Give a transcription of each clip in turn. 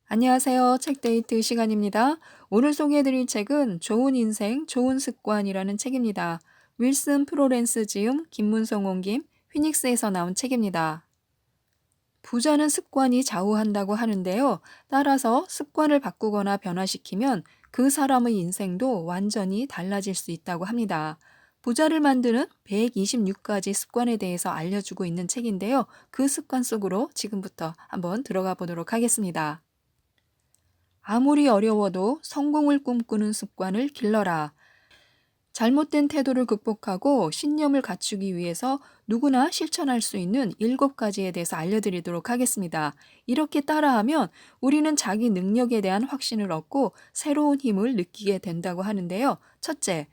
안녕하세요. 책데이트 시간입니다. 오늘 소개해드릴 책은 좋은 인생, 좋은 습관이라는 책입니다. 윌슨 프로렌스 지음, 김문성 옮김, 휘닉스에서 나온 책입니다. 부자는 습관이 좌우한다고 하는데요. 따라서 습관을 바꾸거나 변화시키면 그 사람의 인생도 완전히 달라질 수 있다고 합니다. 부자를 만드는 126가지 습관에 대해서 알려주고 있는 책인데요. 그 습관 속으로 지금부터 한번 들어가 보도록 하겠습니다. 아무리 어려워도 성공을 꿈꾸는 습관을 길러라. 잘못된 태도를 극복하고 신념을 갖추기 위해서 누구나 실천할 수 있는 7가지에 대해서 알려드리도록 하겠습니다. 이렇게 따라하면 우리는 자기 능력에 대한 확신을 얻고 새로운 힘을 느끼게 된다고 하는데요. 첫째,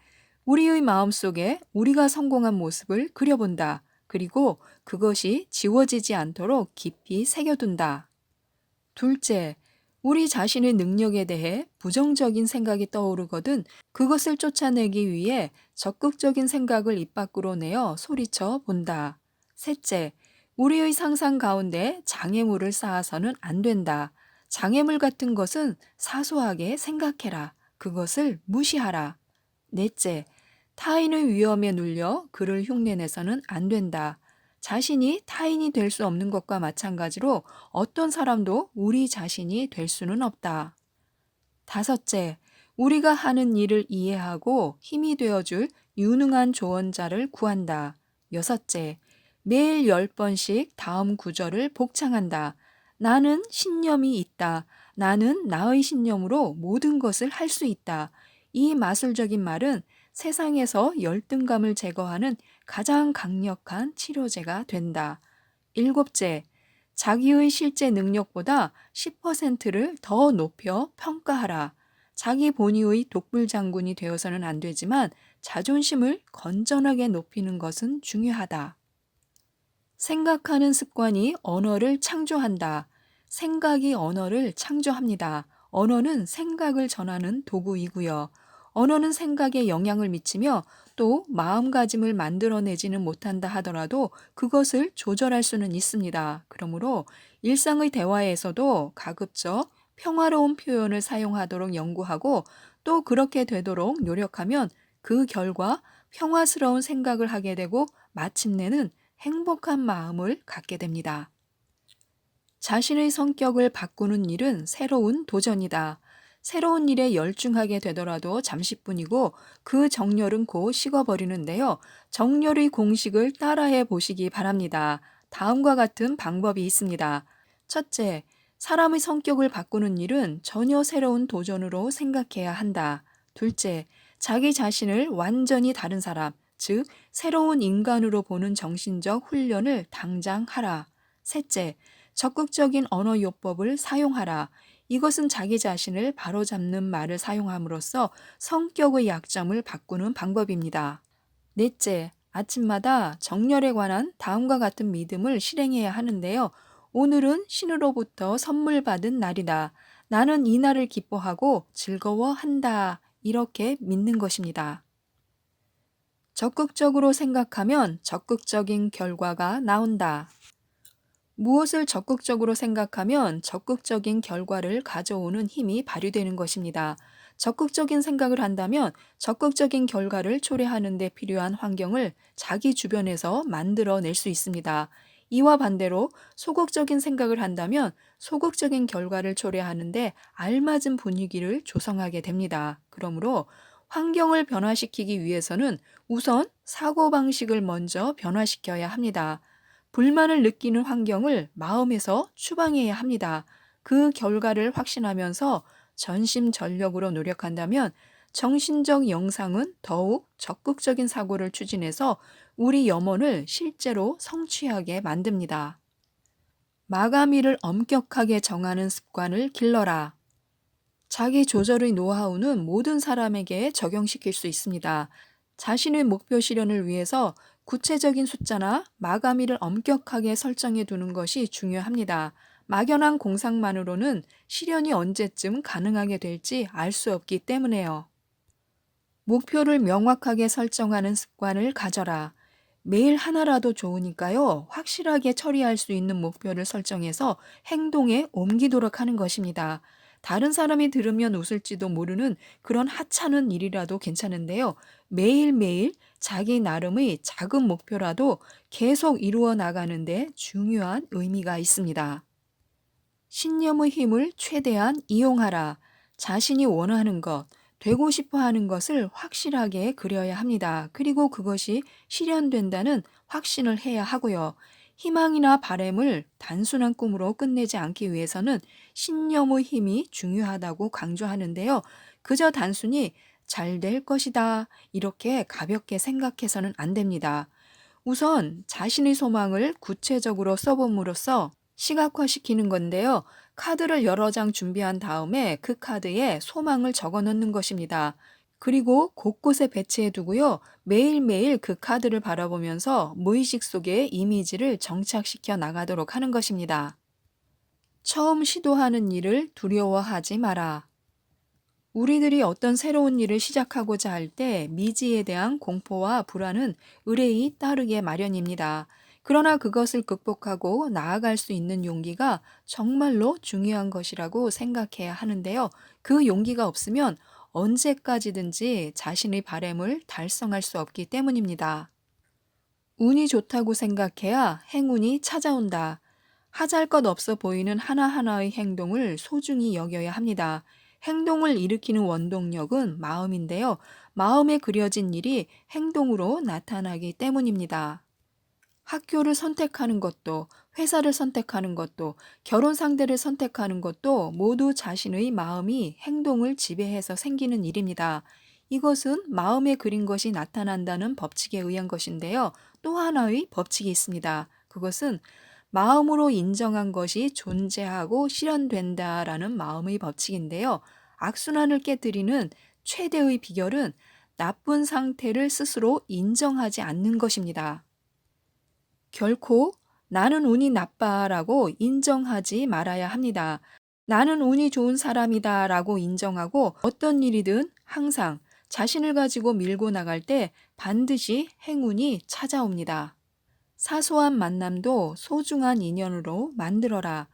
우리의 마음속에 우리가 성공한 모습을 그려본다. 그리고 그것이 지워지지 않도록 깊이 새겨둔다. 둘째, 우리 자신의 능력에 대해 부정적인 생각이 떠오르거든 그것을 쫓아내기 위해 적극적인 생각을 입 밖으로 내어 소리쳐 본다. 셋째, 우리의 상상 가운데 장애물을 쌓아서는 안 된다. 장애물 같은 것은 사소하게 생각해라. 그것을 무시하라. 넷째, 타인의 위험에 눌려 그를 흉내내서는 안 된다. 자신이 타인이 될 수 없는 것과 마찬가지로 어떤 사람도 우리 자신이 될 수는 없다. 다섯째, 우리가 하는 일을 이해하고 힘이 되어줄 유능한 조언자를 구한다. 여섯째, 매일 10번씩 다음 구절을 복창한다. 나는 신념이 있다. 나는 나의 신념으로 모든 것을 할 수 있다. 이 마술적인 말은 세상에서 열등감을 제거하는 가장 강력한 치료제가 된다. 일곱째, 자기의 실제 능력보다 10%를 더 높여 평가하라. 자기 본위의 독불장군이 되어서는 안 되지만 자존심을 건전하게 높이는 것은 중요하다. 생각하는 습관이 언어를 창조한다. 생각이 언어를 창조합니다. 언어는 생각을 전하는 도구이고요. 언어는 생각에 영향을 미치며 또 마음가짐을 만들어내지는 못한다 하더라도 그것을 조절할 수는 있습니다. 그러므로 일상의 대화에서도 가급적 평화로운 표현을 사용하도록 연구하고 또 그렇게 되도록 노력하면 그 결과 평화스러운 생각을 하게 되고 마침내는 행복한 마음을 갖게 됩니다. 자신의 성격을 바꾸는 일은 새로운 도전이다. 새로운 일에 열중하게 되더라도 잠시뿐이고 그 정열은 곧 식어버리는데요. 정열의 공식을 따라해 보시기 바랍니다. 다음과 같은 방법이 있습니다. 첫째, 사람의 성격을 바꾸는 일은 전혀 새로운 도전으로 생각해야 한다. 둘째, 자기 자신을 완전히 다른 사람, 즉 새로운 인간으로 보는 정신적 훈련을 당장 하라. 셋째, 적극적인 언어 요법을 사용하라. 이것은 자기 자신을 바로잡는 말을 사용함으로써 성격의 약점을 바꾸는 방법입니다. 넷째, 아침마다 정열에 관한 다음과 같은 믿음을 실행해야 하는데요. 오늘은 신으로부터 선물 받은 날이다. 나는 이 날을 기뻐하고 즐거워한다. 이렇게 믿는 것입니다. 적극적으로 생각하면 적극적인 결과가 나온다. 무엇을 적극적으로 생각하면 적극적인 결과를 가져오는 힘이 발휘되는 것입니다. 적극적인 생각을 한다면 적극적인 결과를 초래하는 데 필요한 환경을 자기 주변에서 만들어낼 수 있습니다. 이와 반대로 소극적인 생각을 한다면 소극적인 결과를 초래하는데 알맞은 분위기를 조성하게 됩니다. 그러므로 환경을 변화시키기 위해서는 우선 사고방식을 먼저 변화시켜야 합니다. 불만을 느끼는 환경을 마음에서 추방해야 합니다. 그 결과를 확신하면서 전심전력으로 노력한다면 정신적 영상은 더욱 적극적인 사고를 추진해서 우리 염원을 실제로 성취하게 만듭니다. 마감일을 엄격하게 정하는 습관을 길러라. 자기 조절의 노하우는 모든 사람에게 적용시킬 수 있습니다. 자신의 목표 실현을 위해서 구체적인 숫자나 마감일을 엄격하게 설정해 두는 것이 중요합니다. 막연한 공상만으로는 실현이 언제쯤 가능하게 될지 알 수 없기 때문에요. 목표를 명확하게 설정하는 습관을 가져라. 매일 하나라도 좋으니까요. 확실하게 처리할 수 있는 목표를 설정해서 행동에 옮기도록 하는 것입니다. 다른 사람이 들으면 웃을지도 모르는 그런 하찮은 일이라도 괜찮은데요. 매일매일 자기 나름의 작은 목표라도 계속 이루어 나가는데 중요한 의미가 있습니다. 신념의 힘을 최대한 이용하라. 자신이 원하는 것, 되고 싶어 하는 것을 확실하게 그려야 합니다. 그리고 그것이 실현된다는 확신을 해야 하고요. 희망이나 바램을 단순한 꿈으로 끝내지 않기 위해서는 신념의 힘이 중요하다고 강조하는데요. 그저 단순히 잘 될 것이다. 이렇게 가볍게 생각해서는 안 됩니다. 우선 자신의 소망을 구체적으로 써봄으로써 시각화시키는 건데요. 카드를 여러 장 준비한 다음에 그 카드에 소망을 적어 넣는 것입니다. 그리고 곳곳에 배치해 두고요. 매일매일 그 카드를 바라보면서 무의식 속에 이미지를 정착시켜 나가도록 하는 것입니다. 처음 시도하는 일을 두려워하지 마라. 우리들이 어떤 새로운 일을 시작하고자 할 때 미지에 대한 공포와 불안은 의뢰이 따르게 마련입니다. 그러나 그것을 극복하고 나아갈 수 있는 용기가 정말로 중요한 것이라고 생각해야 하는데요. 그 용기가 없으면 언제까지든지 자신의 바램을 달성할 수 없기 때문입니다. 운이 좋다고 생각해야 행운이 찾아온다. 하잘것없어 보이는 하나하나의 행동을 소중히 여겨야 합니다. 행동을 일으키는 원동력은 마음인데요. 마음에 그려진 일이 행동으로 나타나기 때문입니다. 학교를 선택하는 것도, 회사를 선택하는 것도, 결혼 상대를 선택하는 것도 모두 자신의 마음이 행동을 지배해서 생기는 일입니다. 이것은 마음에 그린 것이 나타난다는 법칙에 의한 것인데요. 또 하나의 법칙이 있습니다. 그것은 마음으로 인정한 것이 존재하고 실현된다라는 마음의 법칙인데요. 악순환을 깨뜨리는 최대의 비결은 나쁜 상태를 스스로 인정하지 않는 것입니다. 결코 나는 운이 나빠라고 인정하지 말아야 합니다. 나는 운이 좋은 사람이다라고 인정하고 어떤 일이든 항상 자신을 가지고 밀고 나갈 때 반드시 행운이 찾아옵니다. 사소한 만남도 소중한 인연으로 만들어라.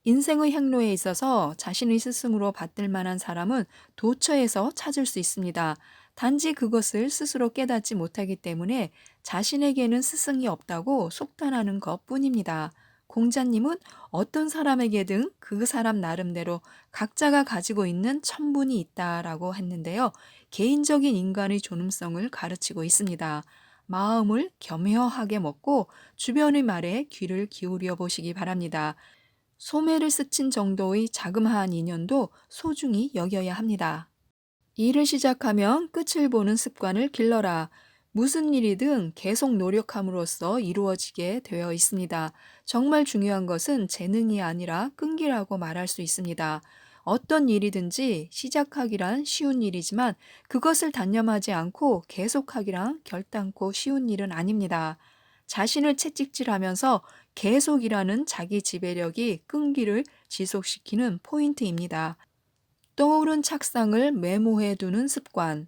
인생의 행로에 있어서 자신의 스승으로 받들 만한 사람은 도처에서 찾을 수 있습니다. 단지 그것을 스스로 깨닫지 못하기 때문에 자신에게는 스승이 없다고 속단하는 것 뿐입니다. 공자님은 어떤 사람에게든 그 사람 나름대로 각자가 가지고 있는 천분이 있다라고 했는데요. 개인적인 인간의 존엄성을 가르치고 있습니다. 마음을 겸허하게 먹고 주변의 말에 귀를 기울여 보시기 바랍니다. 소매를 스친 정도의 자그마한 인연도 소중히 여겨야 합니다. 일을 시작하면 끝을 보는 습관을 길러라. 무슨 일이든 계속 노력함으로써 이루어지게 되어 있습니다. 정말 중요한 것은 재능이 아니라 끈기라고 말할 수 있습니다. 어떤 일이든지 시작하기란 쉬운 일이지만 그것을 단념하지 않고 계속하기란 결단코 쉬운 일은 아닙니다. 자신을 채찍질하면서 계속이라는 자기 지배력이 끈기를 지속시키는 포인트입니다. 떠오른 착상을 메모해 두는 습관.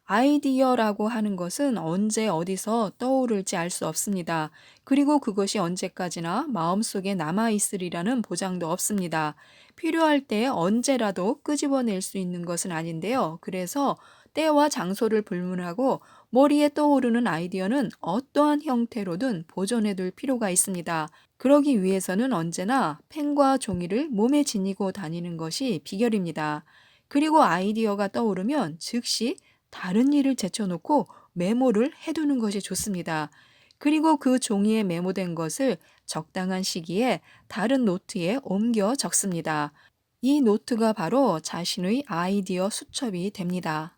아이디어라고 하는 것은 언제 어디서 떠오를지 알 수 없습니다. 그리고 그것이 언제까지나 마음속에 남아있으리라는 보장도 없습니다. 필요할 때 언제라도 끄집어낼 수 있는 것은 아닌데요. 그래서 때와 장소를 불문하고 머리에 떠오르는 아이디어는 어떠한 형태로든 보존해 둘 필요가 있습니다. 그러기 위해서는 언제나 펜과 종이를 몸에 지니고 다니는 것이 비결입니다. 그리고 아이디어가 떠오르면 즉시 다른 일을 제쳐놓고 메모를 해두는 것이 좋습니다. 그리고 그 종이에 메모된 것을 적당한 시기에 다른 노트에 옮겨 적습니다. 이 노트가 바로 자신의 아이디어 수첩이 됩니다.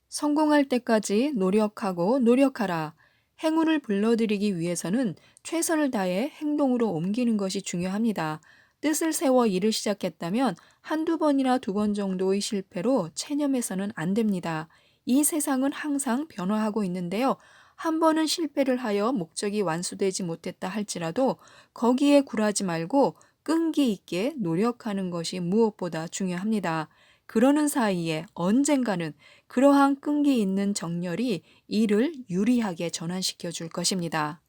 성공할 때까지 노력하고 노력하라. 행운을 불러들이기 위해서는 최선을 다해 행동으로 옮기는 것이 중요합니다. 뜻을 세워 일을 시작했다면 한두 번이나 두 번 정도의 실패로 체념해서는 안 됩니다. 이 세상은 항상 변화하고 있는데요. 한 번은 실패를 하여 목적이 완수되지 못했다 할지라도 거기에 굴하지 말고 끈기 있게 노력하는 것이 무엇보다 중요합니다. 그러는 사이에 언젠가는 그러한 끈기 있는 정열이 일을 유리하게 전환시켜 줄 것입니다.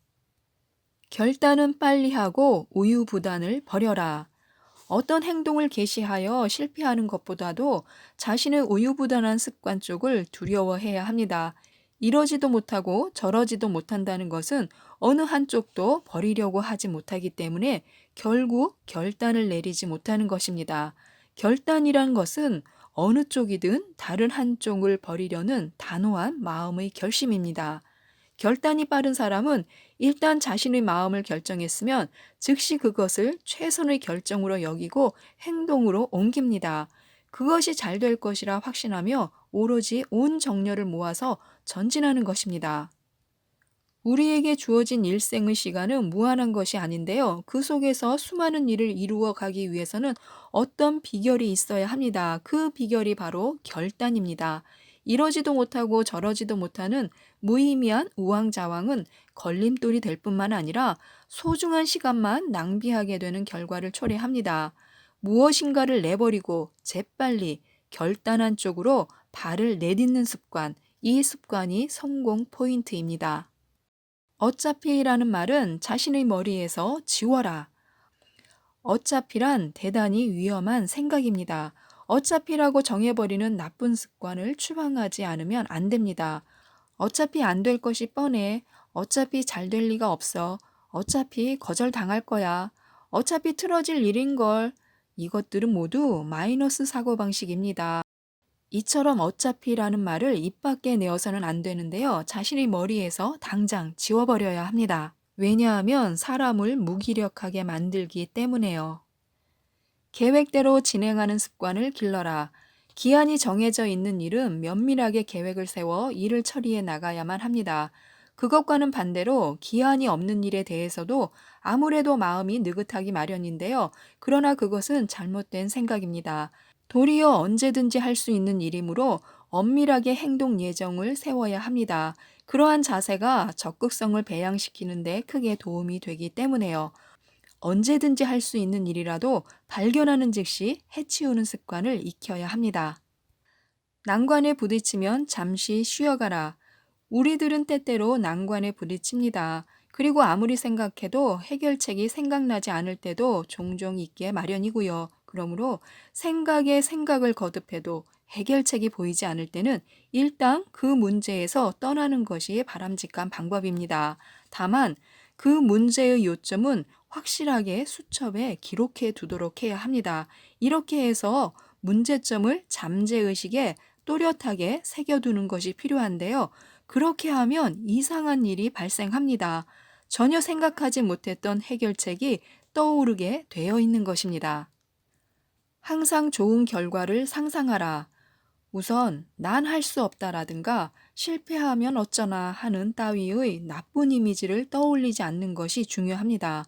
결단은 빨리 하고 우유부단을 버려라. 어떤 행동을 개시하여 실패하는 것보다도 자신의 우유부단한 습관 쪽을 두려워해야 합니다. 이러지도 못하고 저러지도 못한다는 것은 어느 한쪽도 버리려고 하지 못하기 때문에 결국 결단을 내리지 못하는 것입니다. 결단이란 것은 어느 쪽이든 다른 한쪽을 버리려는 단호한 마음의 결심입니다. 결단이 빠른 사람은 일단 자신의 마음을 결정했으면 즉시 그것을 최선의 결정으로 여기고 행동으로 옮깁니다. 그것이 잘 될 것이라 확신하며 오로지 온 정열을 모아서 전진하는 것입니다. 우리에게 주어진 일생의 시간은 무한한 것이 아닌데요. 그 속에서 수많은 일을 이루어 가기 위해서는 어떤 비결이 있어야 합니다. 그 비결이 바로 결단입니다. 이러지도 못하고 저러지도 못하는 무의미한 우왕좌왕은 걸림돌이 될 뿐만 아니라 소중한 시간만 낭비하게 되는 결과를 초래합니다. 무엇인가를 내버리고 재빨리 결단한 쪽으로 발을 내딛는 습관, 이 습관이 성공 포인트입니다. 어차피라는 말은 자신의 머리에서 지워라. 어차피란 대단히 위험한 생각입니다. 어차피라고 정해버리는 나쁜 습관을 추방하지 않으면 안 됩니다. 어차피 안 될 것이 뻔해. 어차피 잘 될 리가 없어. 어차피 거절당할 거야. 어차피 틀어질 일인걸. 이것들은 모두 마이너스 사고방식입니다. 이처럼 어차피라는 말을 입 밖에 내어서는 안 되는데요. 자신의 머리에서 당장 지워버려야 합니다. 왜냐하면 사람을 무기력하게 만들기 때문에요. 계획대로 진행하는 습관을 길러라. 기한이 정해져 있는 일은 면밀하게 계획을 세워 일을 처리해 나가야만 합니다. 그것과는 반대로 기한이 없는 일에 대해서도 아무래도 마음이 느긋하기 마련인데요. 그러나 그것은 잘못된 생각입니다. 도리어 언제든지 할 수 있는 일이므로 엄밀하게 행동 예정을 세워야 합니다. 그러한 자세가 적극성을 배양시키는 데 크게 도움이 되기 때문에요. 언제든지 할 수 있는 일이라도 발견하는 즉시 해치우는 습관을 익혀야 합니다. 난관에 부딪히면 잠시 쉬어가라. 우리들은 때때로 난관에 부딪힙니다. 그리고 아무리 생각해도 해결책이 생각나지 않을 때도 종종 있게 마련이고요. 그러므로 생각에 생각을 거듭해도 해결책이 보이지 않을 때는 일단 그 문제에서 떠나는 것이 바람직한 방법입니다. 다만 그 문제의 요점은 확실하게 수첩에 기록해 두도록 해야 합니다. 이렇게 해서 문제점을 잠재의식에 또렷하게 새겨두는 것이 필요한데요. 그렇게 하면 이상한 일이 발생합니다. 전혀 생각하지 못했던 해결책이 떠오르게 되어 있는 것입니다. 항상 좋은 결과를 상상하라. 우선 난 할 수 없다라든가 실패하면 어쩌나 하는 따위의 나쁜 이미지를 떠올리지 않는 것이 중요합니다.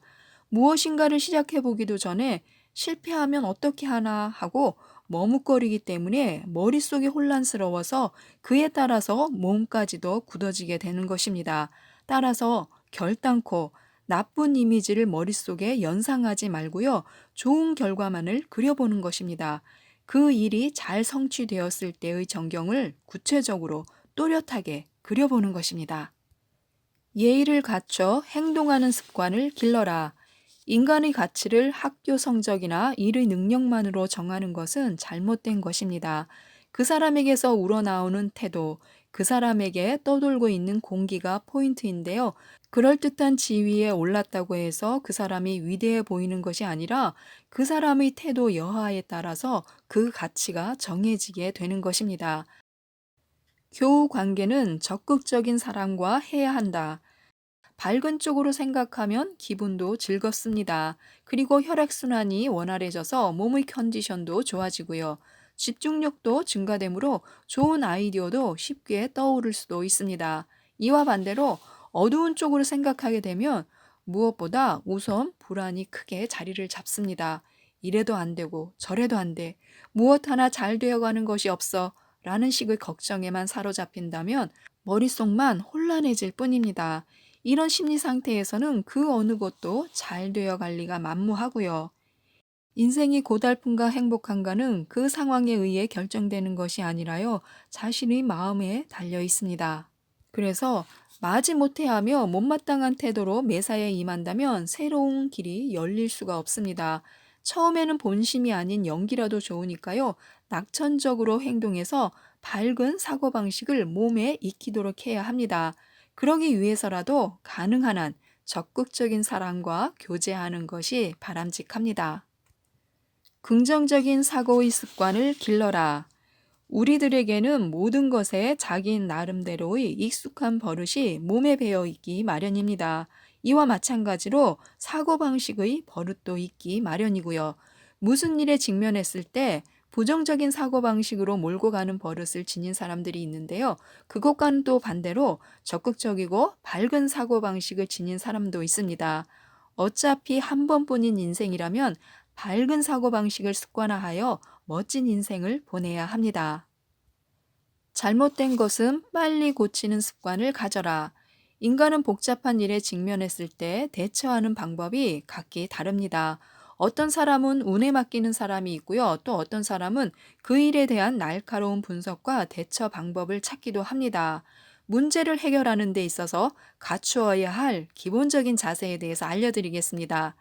무엇인가를 시작해 보기도 전에 실패하면 어떻게 하나 하고 머뭇거리기 때문에 머릿속이 혼란스러워서 그에 따라서 몸까지도 굳어지게 되는 것입니다. 따라서 결단코 나쁜 이미지를 머릿속에 연상하지 말고요. 좋은 결과만을 그려보는 것입니다. 그 일이 잘 성취되었을 때의 전경을 구체적으로 또렷하게 그려보는 것입니다. 예의를 갖춰 행동하는 습관을 길러라. 인간의 가치를 학교 성적이나 일의 능력만으로 정하는 것은 잘못된 것입니다. 그 사람에게서 우러나오는 태도, 그 사람에게 떠돌고 있는 공기가 포인트인데요. 그럴듯한 지위에 올랐다고 해서 그 사람이 위대해 보이는 것이 아니라 그 사람의 태도 여하에 따라서 그 가치가 정해지게 되는 것입니다. 교우 관계는 적극적인 사람과 해야 한다. 밝은 쪽으로 생각하면 기분도 즐겁습니다. 그리고 혈액순환이 원활해져서 몸의 컨디션도 좋아지고요. 집중력도 증가되므로 좋은 아이디어도 쉽게 떠오를 수도 있습니다. 이와 반대로 어두운 쪽으로 생각하게 되면 무엇보다 우선 불안이 크게 자리를 잡습니다. 이래도 안 되고 저래도 안 돼. 무엇 하나 잘 되어가는 것이 없어. 라는 식의 걱정에만 사로잡힌다면 머릿속만 혼란해질 뿐입니다. 이런 심리 상태에서는 그 어느 것도 잘 되어 갈 리가 만무하고요. 인생이 고달픈가 행복한가는 그 상황에 의해 결정되는 것이 아니라요, 자신의 마음에 달려 있습니다. 그래서 마지못해 하며 못마땅한 태도로 매사에 임한다면 새로운 길이 열릴 수가 없습니다. 처음에는 본심이 아닌 연기라도 좋으니까요, 낙천적으로 행동해서 밝은 사고방식을 몸에 익히도록 해야 합니다. 그러기 위해서라도 가능한 한 적극적인 사람과 교제하는 것이 바람직합니다. 긍정적인 사고의 습관을 길러라. 우리들에게는 모든 것에 자기 나름대로의 익숙한 버릇이 몸에 배어 있기 마련입니다. 이와 마찬가지로 사고방식의 버릇도 있기 마련이고요. 무슨 일에 직면했을 때 부정적인 사고방식으로 몰고 가는 버릇을 지닌 사람들이 있는데요. 그것과는 또 반대로 적극적이고 밝은 사고방식을 지닌 사람도 있습니다. 어차피 한 번뿐인 인생이라면 밝은 사고방식을 습관화하여 멋진 인생을 보내야 합니다. 잘못된 것은 빨리 고치는 습관을 가져라. 인간은 복잡한 일에 직면했을 때 대처하는 방법이 각기 다릅니다. 어떤 사람은 운에 맡기는 사람이 있고요. 또 어떤 사람은 그 일에 대한 날카로운 분석과 대처 방법을 찾기도 합니다. 문제를 해결하는 데 있어서 갖추어야 할 기본적인 자세에 대해서 알려드리겠습니다.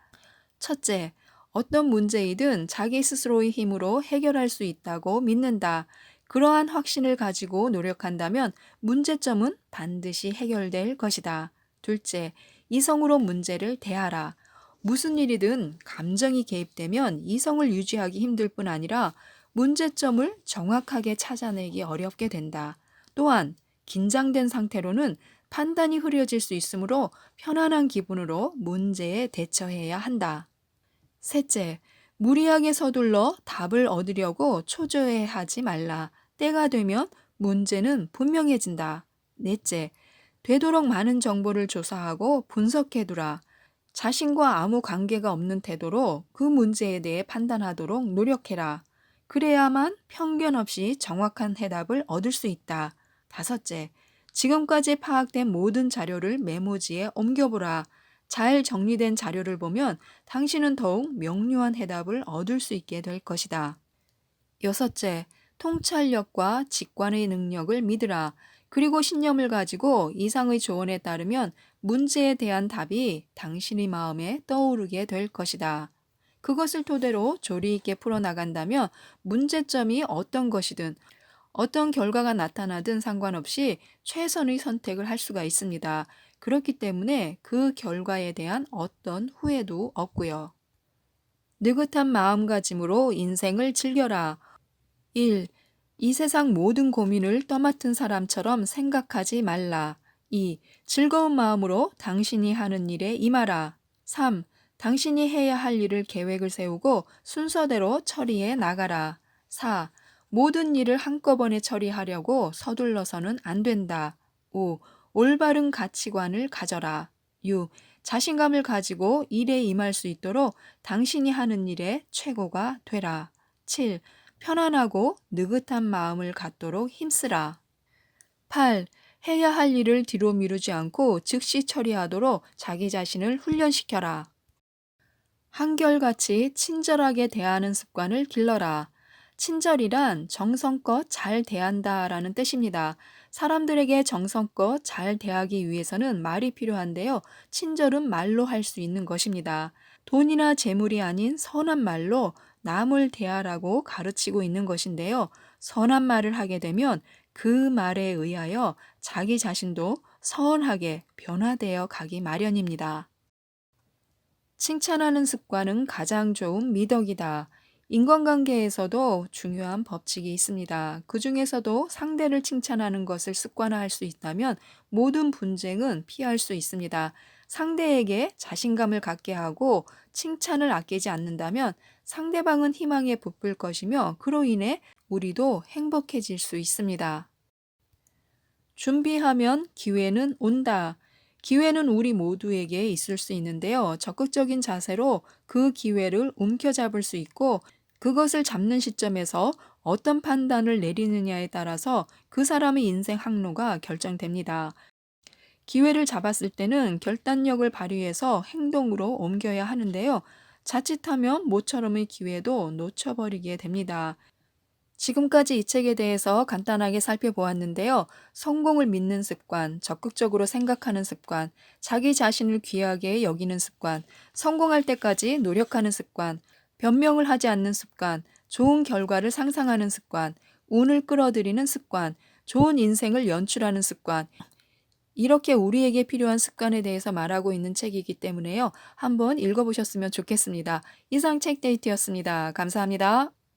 첫째, 어떤 문제이든 자기 스스로의 힘으로 해결할 수 있다고 믿는다. 그러한 확신을 가지고 노력한다면 문제점은 반드시 해결될 것이다. 둘째, 이성으로 문제를 대하라. 무슨 일이든 감정이 개입되면 이성을 유지하기 힘들 뿐 아니라 문제점을 정확하게 찾아내기 어렵게 된다. 또한 긴장된 상태로는 판단이 흐려질 수 있으므로 편안한 기분으로 문제에 대처해야 한다. 셋째, 무리하게 서둘러 답을 얻으려고 초조해하지 말라. 때가 되면 문제는 분명해진다. 넷째, 되도록 많은 정보를 조사하고 분석해두라. 자신과 아무 관계가 없는 태도로 그 문제에 대해 판단하도록 노력해라. 그래야만 편견 없이 정확한 해답을 얻을 수 있다. 다섯째, 지금까지 파악된 모든 자료를 메모지에 옮겨보라. 잘 정리된 자료를 보면 당신은 더욱 명료한 해답을 얻을 수 있게 될 것이다. 여섯째, 통찰력과 직관의 능력을 믿으라. 그리고 신념을 가지고 이상의 조언에 따르면 문제에 대한 답이 당신의 마음에 떠오르게 될 것이다. 그것을 토대로 조리 있게 풀어나간다면 문제점이 어떤 것이든 어떤 결과가 나타나든 상관없이 최선의 선택을 할 수가 있습니다. 그렇기 때문에 그 결과에 대한 어떤 후회도 없고요. 느긋한 마음가짐으로 인생을 즐겨라. 1. 이 세상 모든 고민을 떠맡은 사람처럼 생각하지 말라. 2. 즐거운 마음으로 당신이 하는 일에 임하라. 3. 당신이 해야 할 일을 계획을 세우고 순서대로 처리해 나가라. 4. 모든 일을 한꺼번에 처리하려고 서둘러서는 안 된다. 5. 올바른 가치관을 가져라. 6. 자신감을 가지고 일에 임할 수 있도록 당신이 하는 일의 최고가 되라. 7. 편안하고 느긋한 마음을 갖도록 힘쓰라. 8. 해야 할 일을 뒤로 미루지 않고 즉시 처리하도록 자기 자신을 훈련시켜라. 한결같이 친절하게 대하는 습관을 길러라. 친절이란 정성껏 잘 대한다라는 뜻입니다. 사람들에게 정성껏 잘 대하기 위해서는 말이 필요한데요. 친절은 말로 할 수 있는 것입니다. 돈이나 재물이 아닌 선한 말로 남을 대하라고 가르치고 있는 것인데요. 선한 말을 하게 되면 그 말에 의하여 자기 자신도 선하게 변화되어 가기 마련입니다. 칭찬하는 습관은 가장 좋은 미덕이다. 인간관계에서도 중요한 법칙이 있습니다. 그 중에서도 상대를 칭찬하는 것을 습관화할 수 있다면 모든 분쟁은 피할 수 있습니다. 상대에게 자신감을 갖게 하고 칭찬을 아끼지 않는다면 상대방은 희망에 부풀 것이며 그로 인해 우리도 행복해질 수 있습니다. 준비하면 기회는 온다. 기회는 우리 모두에게 있을 수 있는데요. 적극적인 자세로 그 기회를 움켜잡을 수 있고 그것을 잡는 시점에서 어떤 판단을 내리느냐에 따라서 그 사람의 인생 항로가 결정됩니다. 기회를 잡았을 때는 결단력을 발휘해서 행동으로 옮겨야 하는데요. 자칫하면 모처럼의 기회도 놓쳐버리게 됩니다. 지금까지 이 책에 대해서 간단하게 살펴보았는데요. 성공을 믿는 습관, 적극적으로 생각하는 습관, 자기 자신을 귀하게 여기는 습관, 성공할 때까지 노력하는 습관, 변명을 하지 않는 습관, 좋은 결과를 상상하는 습관, 운을 끌어들이는 습관, 좋은 인생을 연출하는 습관, 이렇게 우리에게 필요한 습관에 대해서 말하고 있는 책이기 때문에요. 한번 읽어보셨으면 좋겠습니다. 이상 책데이트였습니다. 감사합니다.